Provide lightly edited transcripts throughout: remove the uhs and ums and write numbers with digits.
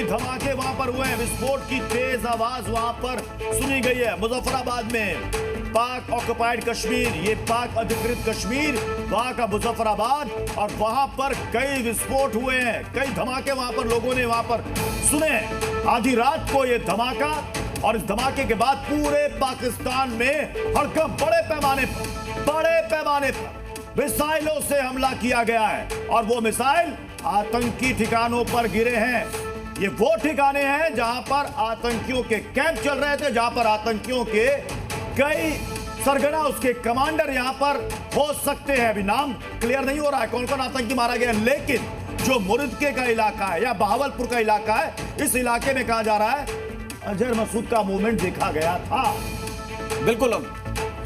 धमाके वहां पर हुए हैं, विस्फोट की तेज आवाज वहां पर सुनी गई है। मुजफ्फराबाद में पाक ऑक्युपाइड कश्मीर, ये पाक अधिकृत कश्मीर, वहां का मुजफ्फराबाद, और वहां पर कई विस्फोट हुए हैं, कई धमाके वहां पर लोगों ने वहां पर सुने। आधी रात को ये धमाका, और इस धमाके के बाद पूरे पाकिस्तान में हड़कंप, बड़े पैमाने पर मिसाइलों से हमला किया गया है, और वो मिसाइल आतंकी ठिकानों पर गिरे हैं। ये वो ठिकाने हैं जहां पर आतंकियों के कैंप चल रहे थे, जहां पर आतंकियों के कई सरगना, उसके कमांडर यहां पर हो सकते हैं। अभी नाम क्लियर नहीं हो रहा है कौन कौन आतंकी मारा गया, लेकिन जो मुर्दके का इलाका है या बहावलपुर का इलाका है, इस इलाके में कहा जा रहा है अजहर मसूद का मूवमेंट देखा गया था। बिल्कुल,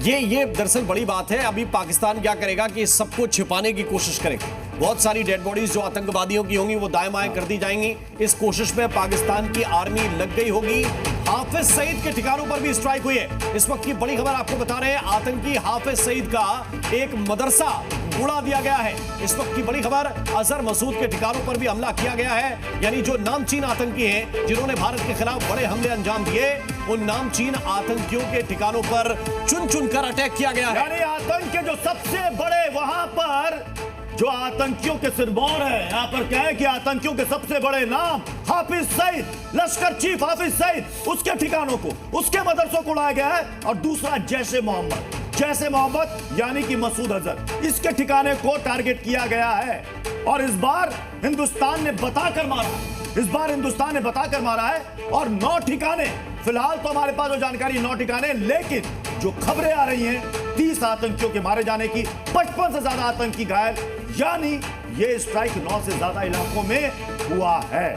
ये दरअसल बड़ी बात है। अभी पाकिस्तान क्या करेगा कि इस सबको छिपाने की कोशिश करेगा। बहुत सारी डेड बॉडीज जो आतंकवादियों की होंगी वो दाएं बाएं कर दी जाएंगी। इस कोशिश में पाकिस्तान की आर्मी लग गई होगी। हाफिज सईद के ठिकानों पर भी स्ट्राइक हुई है। इस वक्त की बड़ी खबर आपको बता रहे हैं, आतंकी हाफिज सईद का एक मदरसा उड़ा दिया गया है। इस वक्त की बड़ी खबर, अजहर मसूद के ठिकानों पर भी हमला किया गया है। यानी जो नामचीन आतंकी हैं जिन्होंने भारत के खिलाफ बड़े हमले अंजाम दिए, उन नामचीन आतंकियों के ठिकानों पर चुन चुनकर अटैक किया गया है। यानी आतंक के जो सबसे बड़े वहां पर जो आतंकियों के सिरमौर है, यहां पर क्या है कि आतंकियों के सबसे बड़े नाम हाफिज सईद, लश्कर चीफ हाफिज सईद, उसके ठिकानों को, उसके मदरसों को उड़ाया गया है। और दूसरा जैश ए मोहम्मद यानी कि मसूद अजहर, इसके ठिकाने को टारगेट किया गया है। और इस बार हिंदुस्तान ने बताकर मारा है, और 9 ठिकाने, फिलहाल तो हमारे पास जो जानकारी 9 ठिकाने, लेकिन जो खबरें आ रही हैं 30 आतंकियों के मारे जाने की, 55 से ज्यादा आतंकी घायल, यानी ये स्ट्राइक 9 से ज्यादा इलाकों में हुआ है।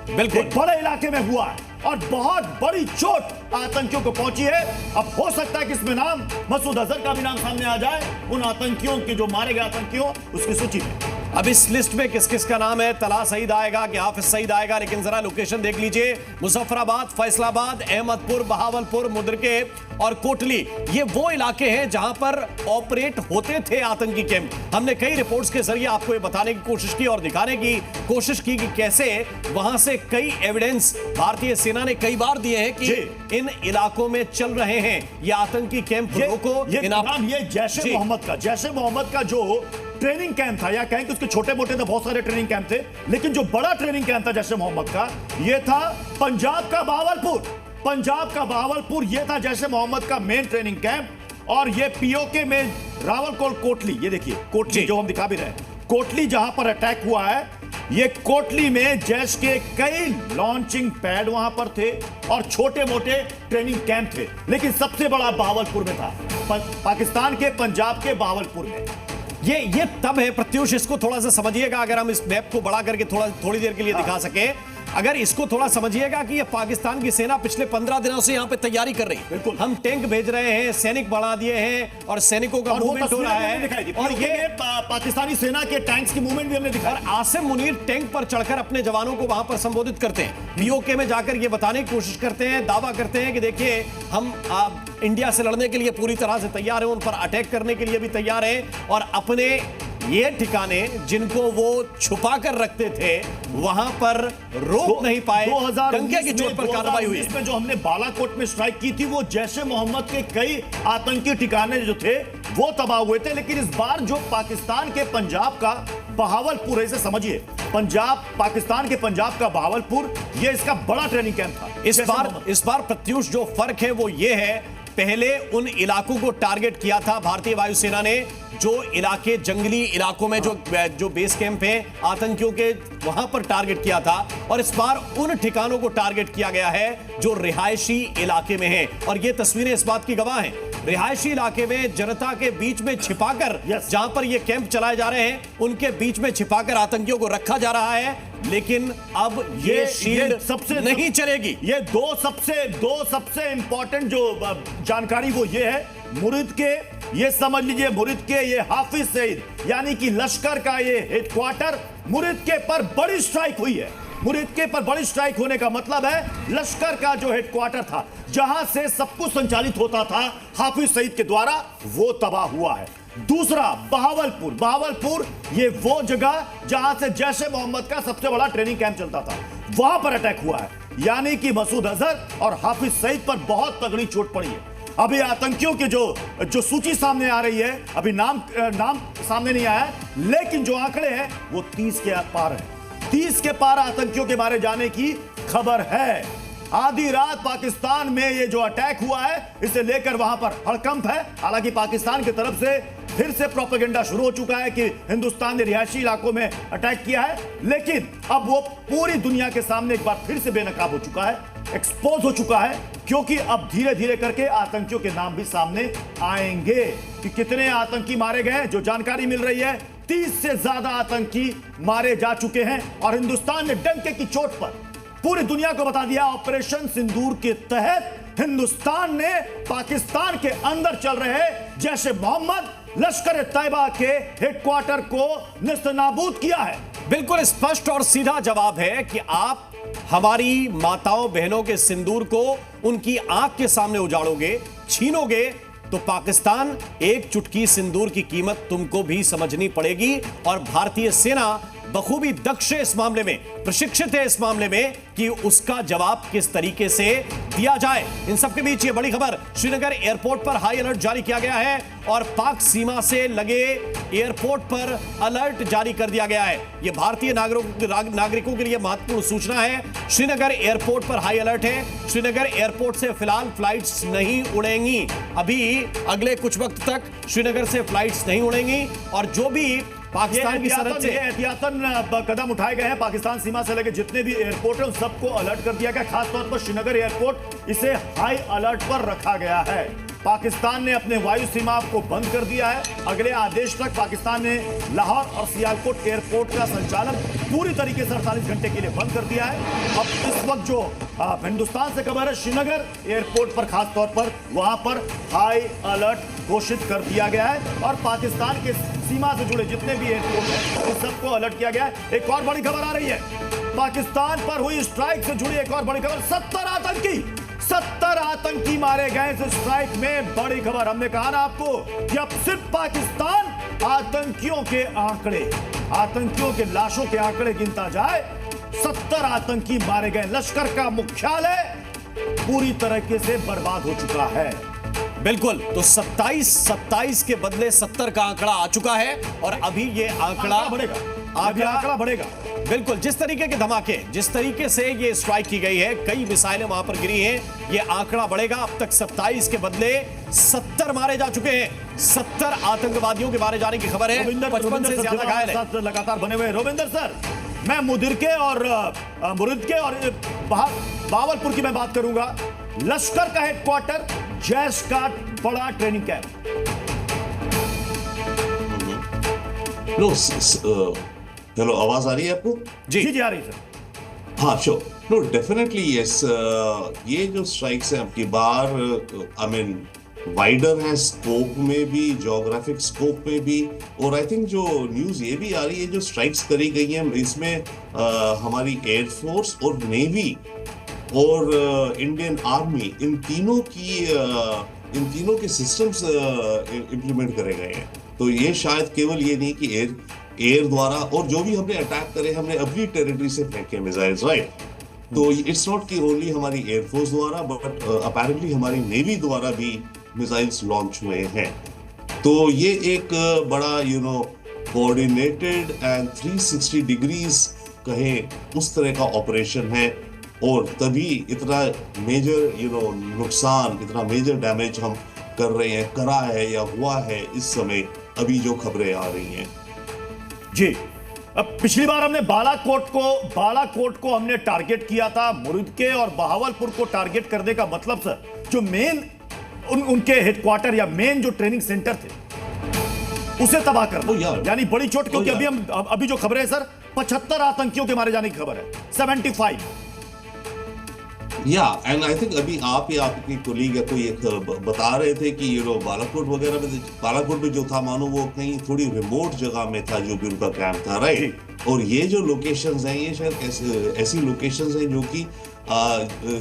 बिल्कुल बड़े इलाके में हुआ है और बहुत बड़ी चोट आतंकियों को पहुंची है। अब हो सकता है कि इसमें नाम मसूद अजहर का भी नाम सामने आ जाए, उन आतंकियों के जो मारे गए आतंकियों उसकी सूची में। अब इस लिस्ट में किस किस का नाम है, तला सईद आएगा कि हाफिज सईद आएगा, लेकिन जरा लोकेशन देख लीजिए। मुजफ्फराबाद, फैसलाबाद, अहमदपुर, बहावलपुर, मुद्रके और कोटली, ये वो इलाके हैं जहां पर ऑपरेट होते थे आतंकी कैंप। हमने कई रिपोर्ट्स के जरिए आपको ये बताने की कोशिश की और दिखाने की कोशिश की कि कैसे वहां से कई एविडेंस भारतीय सेना ने कई बार दिए हैं कि इन इलाकों में चल रहे हैं ये आतंकी कैंप। ये जैश ए मोहम्मद का जो ट्रेनिंग कैंप था, या कहें कि उसके छोटे मोटे तो बहुत सारे ट्रेनिंग कैंप थे, लेकिन जो बड़ा ट्रेनिंग कैंप था जैश ए मोहम्मद का, ये था पंजाब का बहावलपुर। ये था जैश ए मोहम्मद का मेन ट्रेनिंग कैंप। और ये पीओके में रावलकोट, कोटली, ये देखिए कोटली जो हम दिखा भी रहे हैं, कोटली जहां पर अटैक हुआ है, ये कोटली में जैश के कई लॉन्चिंग पैड वहां पर थे और छोटे मोटे ट्रेनिंग कैंप थे, लेकिन सबसे बड़ा बहावलपुर में था, पाकिस्तान के पंजाब के बहावलपुर में। ये तब है, प्रत्युष इसको थोड़ा सा समझिएगा, अगर हम इस मैप को बड़ा करके थोड़ी देर के लिए दिखा सके, अगर इसको थोड़ा समझिएगा कि ये पाकिस्तान की सेना पिछले 15 दिनों से यहां पे तैयारी कर रही है। बिल्कुल, हम टैंक भेज रहे हैं, सैनिक बढ़ा दिए हैं और सैनिकों का मूवमेंट हो रहा है, और ये पाकिस्तानी सेना के टैंक्स की मूवमेंट भी हमने दिखाया। और आसिम मुनीर टैंक पर चढ़कर अपने जवानों को वहां पर संबोधित करते हैं, पीओके में जाकर ये बताने की कोशिश करते हैं, दावा करते हैं कि देखिए हम इंडिया से लड़ने के लिए पूरी तरह से तैयार हैं, उन पर अटैक करने के लिए भी तैयार हैं, और अपने ये ठिकाने जिनको वो छुपा कर रखते थे वहां पर रोक नहीं पाए। 2019 की चोट पर कार्रवाई हुई। इसमें जो हमने बालाकोट में स्ट्राइक की थी, वो जैश ए मोहम्मद के कई आतंकी ठिकाने जो थे वो तबाह हुए थे, लेकिन इस बार जो पाकिस्तान के पंजाब का बहावलपुर है, इसे समझिए, पाकिस्तान के पंजाब का बहावलपुर, ये इसका बड़ा ट्रेनिंग कैंप था। इस बार प्रत्युष जो फर्क है वो ये है, पहले उन इलाकों को टारगेट किया था भारतीय वायुसेना ने, जो इलाके जंगली इलाकों में जो बेस कैंप है आतंकियों के, वहां पर टारगेट किया था, और इस बार उन ठिकानों को टारगेट किया गया है जो रिहायशी इलाके में है। और ये तस्वीरें इस बात की गवाह हैं, रिहायशी इलाके में जनता के बीच में छिपाकर, जहां पर ये कैंप चलाए जा रहे हैं उनके बीच में छिपाकर आतंकियों को रखा जा रहा है, लेकिन अब ये शील्ड सबसे नहीं चलेगी। ये दो सबसे इंपॉर्टेंट जो जानकारी वो ये है, मुरिद के, ये समझ लीजिए मुरिद के, ये हाफिज सईद यानी कि लश्कर का ये हेडक्वार्टर, मुरिद के पर बड़ी स्ट्राइक हुई है। मुरिद के पर बड़ी स्ट्राइक होने का मतलब है लश्कर का जो हेडक्वार्टर था, जहां से सब कुछ संचालित होता था हाफिज सईद के द्वारा, वो तबाह हुआ है। दूसरा बहावलपुर ये वो जगह जहां से जैश ए मोहम्मद का सबसे बड़ा ट्रेनिंग कैंप चलता था, वहां पर अटैक हुआ है, यानी कि मसूद अजहर और हाफिज सईद पर बहुत तगड़ी चोट पड़ी है। अभी आतंकियों के जो सूची सामने आ रही है, अभी नाम सामने नहीं आया, लेकिन जो आंकड़े हैं वो 30 के पार है। 30 के पार आतंकियों के मारे जाने की खबर है। आधी रात पाकिस्तान में ये जो अटैक हुआ है, इसे लेकर वहां पर हड़कंप है। हालांकि पाकिस्तान की तरफ से फिर से प्रोपेगेंडा शुरू हो चुका है कि हिंदुस्तान ने रिहायशी इलाकों में अटैक किया है, लेकिन अब वो पूरी दुनिया के सामने एक बार फिर से बेनकाब हो चुका है, एक्सपोज हो चुका है, क्योंकि अब धीरे धीरे करके आतंकियों के नाम भी सामने आएंगे कि कितने आतंकी मारे गए। जो जानकारी मिल रही है, 30 से ज्यादा आतंकी मारे जा चुके हैं और हिंदुस्तान ने डंके की चोट पर पूरी दुनिया को बता दिया, ऑपरेशन सिंदूर के तहत हिंदुस्तान ने पाकिस्तान के अंदर चल रहे जैश मोहम्मद लश्कर तैयबा के हेडक्वार्टर को नेस्तनाबूद किया है। बिल्कुल स्पष्ट और सीधा जवाब है कि आप हमारी माताओं बहनों के सिंदूर को उनकी आंख के सामने उजाड़ोगे, छीनोगे, तो पाकिस्तान एक चुटकी सिंदूर की कीमत तुमको भी समझनी पड़ेगी। और भारतीय सेना बखूबी दक्ष है इस मामले में, प्रशिक्षित है इस मामले में कि उसका जवाब किस तरीके से दिया जाए। इन सबके बीच ये बड़ी खबर, श्रीनगर एयरपोर्ट पर हाई अलर्ट जारी किया गया है और पाक सीमा से लगे एयरपोर्ट पर अलर्ट जारी कर दिया गया है। यह भारतीय नागरिकों के लिए महत्वपूर्ण सूचना है। श्रीनगर एयरपोर्ट पर हाई अलर्ट है। श्रीनगर एयरपोर्ट से फिलहाल फ्लाइट्स नहीं उड़ेंगी। अभी अगले कुछ वक्त तक श्रीनगर से फ्लाइट्स नहीं उड़ेंगी और जो भी पाकिस्तान की सरहद से एहतियातन कदम उठाए गए हैं। पाकिस्तान सीमा से लगे जितने भी एयरपोर्ट हैं उन सबको अलर्ट कर दिया गया। खासतौर पर श्रीनगर एयरपोर्ट, इसे हाई अलर्ट पर रखा गया है। पाकिस्तान ने अपने वायु सीमा को बंद कर दिया है। अगले आदेश तक पाकिस्तान ने लाहौर और सियालकोट एयरपोर्ट का संचालन पूरी तरीके से 48 घंटे के लिए बंद कर दिया है। अब इस वक्त जो हिंदुस्तान से खबर है, श्रीनगर एयरपोर्ट पर खासतौर पर वहां पर हाई अलर्ट घोषित कर दिया गया है और पाकिस्तान के सीमा से जुड़े जितने भी एयरपोर्ट हैं उन सबको अलर्ट किया गया है। एक और बड़ी खबर आ रही है, पाकिस्तान पर हुई स्ट्राइक से जुड़ी एक और बड़ी खबर, 70 आतंकी मारे गए इस स्ट्राइक में। बड़ी खबर, हमने कहा ना आपको कि अब सिर्फ पाकिस्तान आतंकियों के आंकड़े, आतंकियों के लाशों के आंकड़े गिनता जाए, 70 आतंकी मारे गए। लश्कर का मुख्यालय पूरी तरीके से बर्बाद हो चुका है। बिल्कुल, तो 27 के बदले 70 का आंकड़ा आ चुका है और अभी ये आंकड़ा बढ़ेगा। बिल्कुल, जिस तरीके के धमाके, जिस तरीके से ये स्ट्राइक की गई है, कई मिसाइलें वहां पर गिरी हैं, ये आंकड़ा बढ़ेगा। अब तक 27 के बदले 70 मारे जा चुके हैं। 70 आतंकवादियों के मारे जाने की खबर है। 55 से ज्यादा घायल है। लगातार बने हुए रोविंदर सर, मैं मुदिर के और मुरिद के और बावलपुर की मैं बात करूंगा। लश्कर का हेडक्वार्टर, जैश का बड़ा ट्रेनिंग कैंप। हेलो, आवाज आ रही है आपको? जी आ रही है सर। हाँ, श्योर, नो डेफिनेटली यस। ये जो स्ट्राइक्स है आपकी बार, आई मीन वाइडर है स्कोप में भी, ज्योग्राफिक स्कोप में भी, और आई थिंक जो न्यूज़ ये भी आ रही है, जो स्ट्राइक्स करी गई हैं इसमें हमारी एयरफोर्स और नेवी और इंडियन आर्मी, इन तीनों के सिस्टम्स इम्प्लीमेंट करे गए हैं। तो ये शायद केवल ये नहीं कि एयर द्वारा, और जो भी हमने अटैक करे, हमने अपनी टेरिटरी से फेंके मिसाइल्स, राइट? तो इट्स नॉट कि ओनली हमारी एयरफोर्स द्वारा, बट अपेरेंटली हमारी नेवी द्वारा भी मिसाइल्स लॉन्च हुए हैं। तो ये एक बड़ा कोऑर्डिनेटेड एंड 360 डिग्रीज कहें उस तरह का ऑपरेशन है, और तभी इतना मेजर नुकसान, इतना मेजर डैमेज हम कर रहे हैं, करा है या हुआ है इस समय, अभी जो खबरें आ रही हैं। जी, अब पिछली बार हमने बालाकोट को हमने टारगेट किया था। मुरिद के और बहावलपुर को टारगेट करने का मतलब सर, जो मेन उनके हेडक्वार्टर या मेन जो ट्रेनिंग सेंटर थे उसे तबाह करना, यानी बड़ी चोट। क्योंकि अभी जो खबर है सर, 75 आतंकियों के मारे जाने की खबर है, 75। एंड आई थिंक अभी आप या आपके कोलीग या कोई एक बता रहे थे कि बालाकोट वगैरह में, बालाकोट में जो था मानो वो कहीं थोड़ी रिमोट जगह में था जो भी उनका कैंप था, राइट? और ये जो लोकेशंस हैं, ये शायद ऐसी लोकेशंस हैं जो कि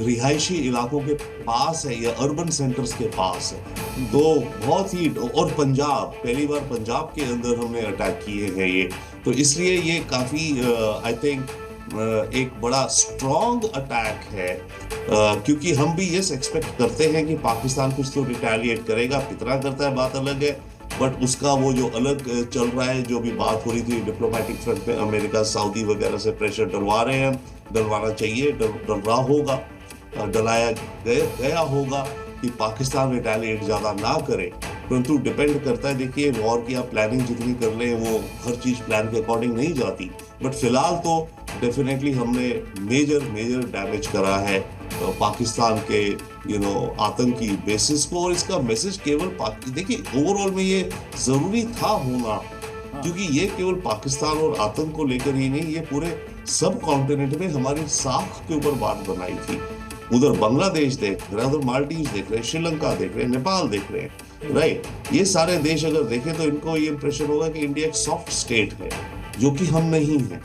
रिहायशी इलाकों के पास है या अर्बन सेंटर्स के पास है। तो बहुत ही, और पंजाब, पहली बार पंजाब के अंदर हमने अटैक किए हैं ये, तो इसलिए ये काफ़ी आई थिंक एक बड़ा स्ट्रॉन्ग अटैक है, क्योंकि हम भी ये एक्सपेक्ट करते हैं कि पाकिस्तान कुछ तो रिटेलिएट करेगा, कितना करता है बात अलग है, बट उसका वो जो अलग चल रहा है, जो भी बात हो रही थी डिप्लोमेटिक फ्रंट पे, अमेरिका सऊदी वगैरह से प्रेशर डलवा रहे हैं, डलवाना चाहिए, डल रहा होगा, डलाया गया होगा कि पाकिस्तान रिटेलिएट ज़्यादा ना करे, परंतु डिपेंड करता है। देखिए, वॉर की आप प्लानिंग जितनी कर लें वो हर चीज़ प्लान के अकॉर्डिंग नहीं जाती, बट फिलहाल तो डेफिनेटली हमने मेजर डैमेज करा है पाकिस्तान के आतंकी बेसिस को, और इसका मैसेज केवल देखिए ओवरऑल में ये जरूरी था होना, क्योंकि ये केवल पाकिस्तान और आतंक को लेकर ही नहीं, ये पूरे सब कॉन्टिनेंट में हमारी साख के ऊपर बात बनाई थी। उधर बांग्लादेश देख रहे हैं, उधर मालदीव देख रहे हैं, श्रीलंका देख रहे हैं, नेपाल देख रहे हैं, राइट। ये सारे देश अगर देखें तो इनको ये इंप्रेशन होगा कि इंडिया एक सॉफ्ट स्टेट है, जो कि हम नहीं हैं।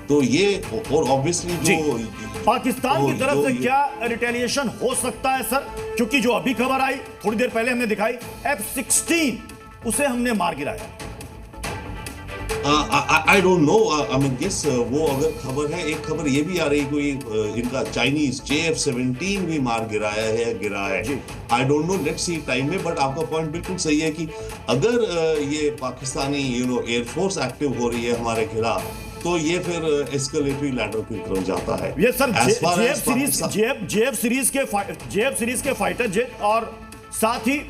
तो ये, और ऑब्वियसली जो पाकिस्तान की तरफ से क्या रिटेलिएशन हो सकता है सर? क्योंकि जो अभी खबर आई थोड़ी देर पहले हमने दिखाई, F-16 उसे हमने मार गिराया। I don't know, I mean yes, वो अगर खबर है, एक खबर ये भी आ रही कोई इनका चाइनीज JF-17 भी मार गिराया है या गिरा है, I don't know, let's see time में। बट आपका पॉइंट बिल्कुल सही है कि अगर ये पाकिस्तानी एयरफोर्स एक्टिव हो रही है हमारे खिलाफ, तो ये फिर एस्केलेटरी लैडर की तरफ जाता है। ये सर JF सीरीज के फाइटर जेट, और साथ ही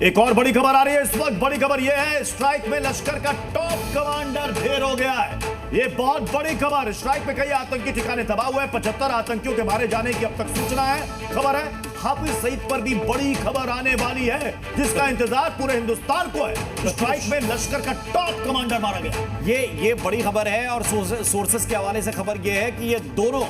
एक और बड़ी खबर आ रही है इस वक्त। बड़ी खबर यह है, स्ट्राइक में लश्कर का टॉप कमांडर ढेर हो गया है। ये बहुत बड़ी खबर। स्ट्राइक में कई आतंकी ठिकाने तबाह हुए, 75 आतंकियों के मारे जाने की अब तक सूचना है, खबर है। हाफिज सईद पर भी बड़ी खबर आने वाली है, जिसका इंतजार पूरे हिंदुस्तान को है। स्ट्राइक में लश्कर का टॉप कमांडर मारा गया। ये बड़ी खबर है, और सोर्सेस के हवाले से खबर ये है कि ये दोनों,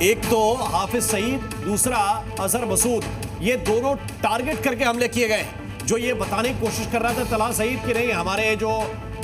एक तो हाफिज सईद, दूसरा अजहर मसूद, ये दोनों टारगेट करके हमले किए गए। जो ये बताने की कोशिश कर रहा था तलहा सईद कि नहीं, हमारे जो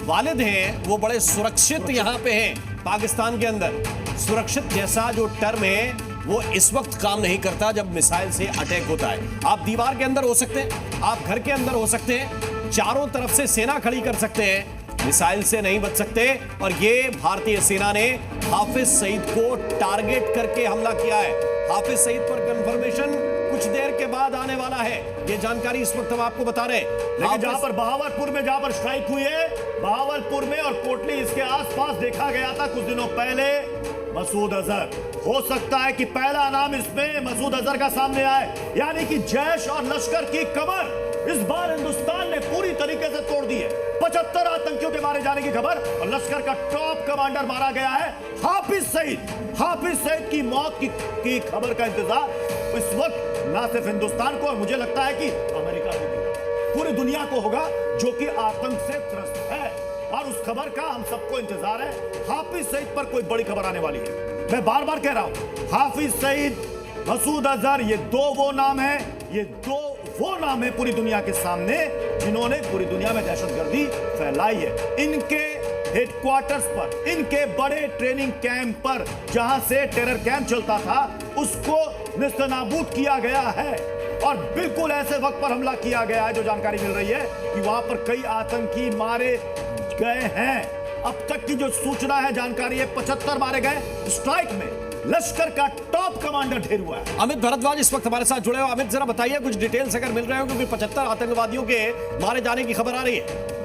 वालिद हैं वो बड़े सुरक्षित यहाँ पे हैं पाकिस्तान के अंदर। सुरक्षित जैसा जो टर्म है वो इस वक्त काम नहीं करता जब मिसाइल से अटैक होता है। आप दीवार के अंदर हो सकते हैं, आप घर के अंदर हो सकते हैं, चारों तरफ से सेना खड़ी कर सकते हैं, मिसाइल से नहीं बच सकते। और ये भारतीय सेना ने हाफिज सईद को टारगेट करके हमला किया है। हाफिज सईद पर कंफर्मेशन कुछ देर के बाद आने वाला है, ये जानकारी इस वक्त हम आपको बता रहे हैं। लेकिन जहां पर बहावलपुर में जहां पर स्ट्राइक हुई है, बहावलपुर में और कोटली इसके आसपास देखा गया था कुछ दिनों पहले मसूद अजहर। हो सकता है कि पहला नाम इसमें मसूद अजहर का सामने आए, यानी कि जैश और लश्कर की कमर इस बार हिंदुस्तान ने पूरी तरीके से तोड़ दी है। 75 आतंकियों के मारे जाने की खबर, और लश्कर का टॉप कमांडर मारा गया है हाफिज सईद। हाफिज सईद की मौत की खबर का इंतजार इस वक्त ना सिर्फ हिंदुस्तान को, और मुझे लगता है कि अमेरिका को भी, पूरी दुनिया को होगा, जो कि आतंक से त्रस्त है। और उस खबर का हम सबको इंतजार है। हाफिज सईद पर कोई बड़ी खबर आने वाली है। मैं बार बार कह रहा हूं, हाफिज सईद, मसूद अजहर, ये दो वो नाम है, ये दो वो नाम है पूरी दुनिया के सामने, जिन्होंने पूरी दुनिया में दहशतगर्दी फैलाई है। इनके हेडक्वार्टर्स पर, इनके बड़े ट्रेनिंग कैंप पर, जहां से टेरर कैंप चलता था, उसको निस्तनाबूद किया गया है। और बिल्कुल ऐसे वक्त पर हमला किया गया है, जो जानकारी मिल रही है कि वहां पर कई आतंकी मारे गए हैं। अब तक की जो सूचना है, जानकारी है, 75 मारे गए। स्ट्राइक में लश्कर का टॉप कमांडर ढेर हुआ है। अमित भारद्वाज इस वक्त हमारे साथ जुड़े हो। अमित, जरा बताइए कुछ डिटेल्स अगर मिल रहे हो, क्योंकि 75 आतंकवादियों के मारे जाने की खबर आ रही है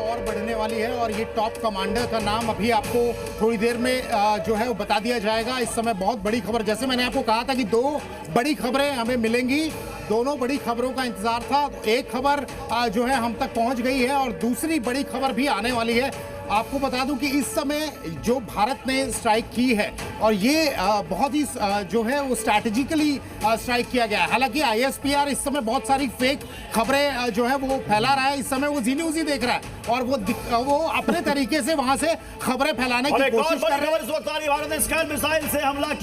और बढ़ने वाली है। और ये टॉप कमांडर का नाम अभी आपको थोड़ी देर में जो है वो बता दिया जाएगा। इस समय बहुत बड़ी खबर, जैसे मैंने आपको कहा था कि दो बड़ी खबरें हमें मिलेंगी, दोनों बड़ी खबरों का इंतजार था। एक खबर जो है हम तक पहुंच गई है, और दूसरी बड़ी खबर भी आने वाली है। आपको बता दूं कि इस समय जो भारत ने स्ट्राइक की है, और ये बहुत ही जो है वो स्ट्रैटेजिकली स्ट्राइक किया गया है। हालांकि ISPR इस समय बहुत सारी फेक खबरें जो है वो फैला रहा है। इस समय वो जी न्यूज़ ही देख रहा है, और वो अपने तरीके से वहां से खबरें फैलाने की कोशिश कर रहे हैं। भारत ने स्कैड मिसाइल से हमला